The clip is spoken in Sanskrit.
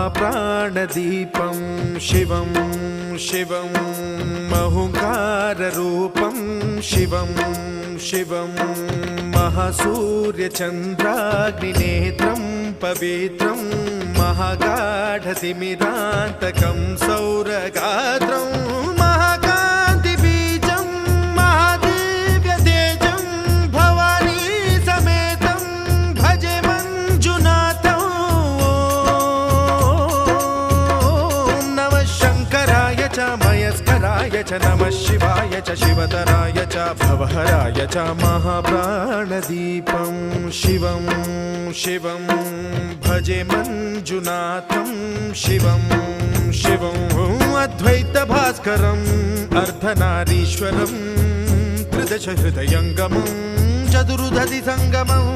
महाप्राणदीपं शिवं शिवं महुङ्काररूपं शिवं शिवं महासूर्यचन्द्राग्निनेत्रं पवित्रं महागाढतिमिरान्तकं सौरगात्रं महाकान्तिबीजं महादिव्यतेजं भवानी समेतं भजे मञ्जुनाथं। ॐ नमः शङ्कराय च मयस्कराय च नमः शिवाय च शिवतराय च भवहराय च महाप्राणदीपं शिवं शिवं भजे मञ्जुनाथं शिवं शिवं अद्वैतभास्करम् अर्धनारीश्वरं त्रिदशहृदयङ्गमं चतुर्दधिसङ्गमम्